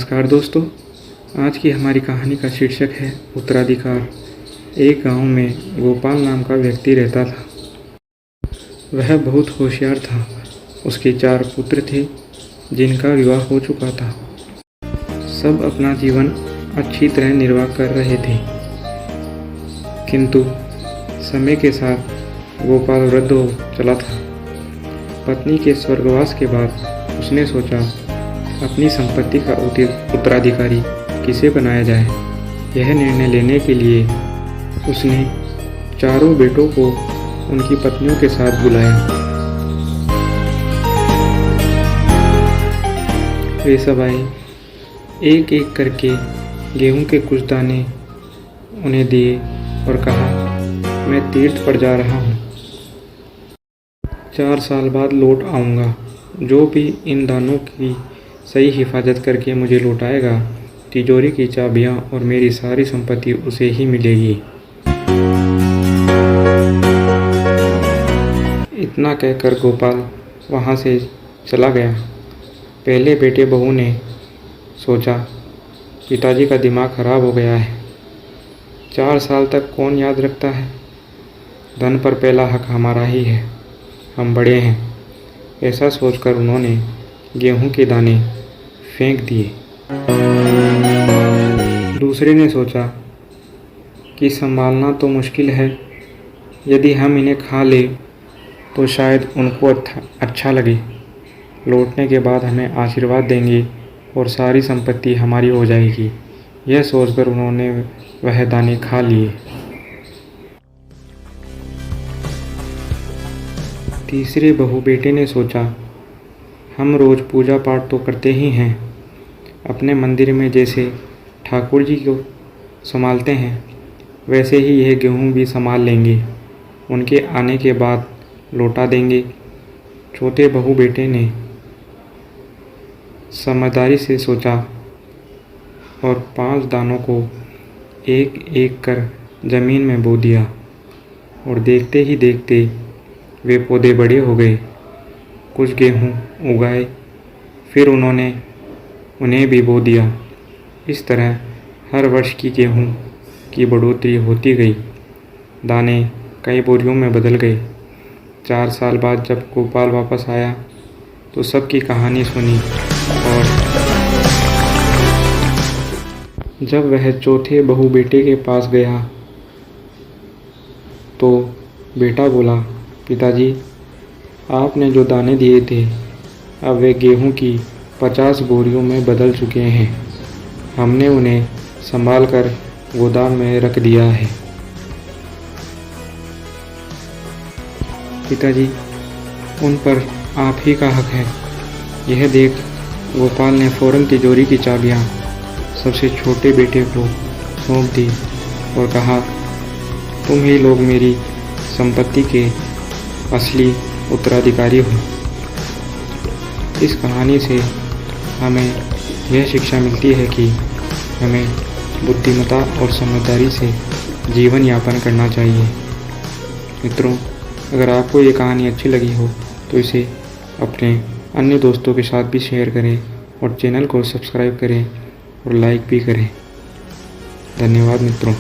नमस्कार दोस्तों, आज की हमारी कहानी का शीर्षक है उत्तराधिकार। एक गांव में गोपाल नाम का व्यक्ति रहता था। वह बहुत होशियार था। उसके 4 पुत्र थे जिनका विवाह हो चुका था। सब अपना जीवन अच्छी तरह निर्वाह कर रहे थे, किंतु समय के साथ गोपाल वृद्ध हो चला था। पत्नी के स्वर्गवास के बाद उसने सोचा अपनी संपत्ति का उत्तराधिकारी किसे बनाया जाए। यह निर्णय लेने के लिए उसने 4 बेटों को उनकी पत्नियों के साथ बुलाया। वे सब आए। एक एक करके गेहूं के कुछ दाने उन्हें दिए और कहा, मैं तीर्थ पर जा रहा हूँ। 4 साल बाद लौट आऊँगा। जो भी इन दानों की सही हिफाजत करके मुझे लौटाएगा, तिजोरी की चाबियाँ और मेरी सारी संपत्ति उसे ही मिलेगी। इतना कहकर गोपाल वहाँ से चला गया। पहले बेटे बहू ने सोचा, पिताजी का दिमाग खराब हो गया है। 4 साल तक कौन याद रखता है। धन पर पहला हक हमारा ही है, हम बड़े हैं। ऐसा सोचकर उन्होंने गेहूं के दाने फेंक दिए। दूसरे ने सोचा कि संभालना तो मुश्किल है, यदि हम इन्हें खा लें तो शायद उनको अच्छा लगे। लौटने के बाद हमें आशीर्वाद देंगे और सारी संपत्ति हमारी हो जाएगी। यह सोचकर उन्होंने वह दाने खा लिए। तीसरे बहू बेटे ने सोचा, हम रोज़ पूजा पाठ तो करते ही हैं। अपने मंदिर में जैसे ठाकुर जी को संभालते हैं, वैसे ही यह गेहूं भी संभाल लेंगे। उनके आने के बाद लौटा देंगे। चौथे बहू बेटे ने समझदारी से सोचा और 5 दानों को एक एक कर जमीन में बो दिया और देखते ही देखते वे पौधे बड़े हो गए। कुछ गेहूं उगाए, फिर उन्होंने उन्हें भी बो दिया। इस तरह हर वर्ष की गेहूं की बढ़ोतरी होती गई। दाने कई बोरियों में बदल गए। 4 साल बाद जब गोपाल वापस आया तो सबकी कहानी सुनी और जब वह चौथे बहू बेटे के पास गया तो बेटा बोला, पिताजी, आपने जो दाने दिए थे अब वे गेहूं की 50 बोरियों में बदल चुके हैं। हमने उन्हें संभाल कर गोदाम में रख दिया है। पिताजी, उन पर आप ही का हक है। यह देख गोपाल ने फौरन तिजोरी की चाबियाँ सबसे छोटे बेटे को सौंप दी और कहा, तुम ही लोग मेरी संपत्ति के असली उत्तराधिकारी हो। इस कहानी से हमें यह शिक्षा मिलती है कि हमें बुद्धिमत्ता और समझदारी से जीवन यापन करना चाहिए। मित्रों, अगर आपको ये कहानी अच्छी लगी हो तो इसे अपने अन्य दोस्तों के साथ भी शेयर करें और चैनल को सब्सक्राइब करें और लाइक भी करें। धन्यवाद मित्रों।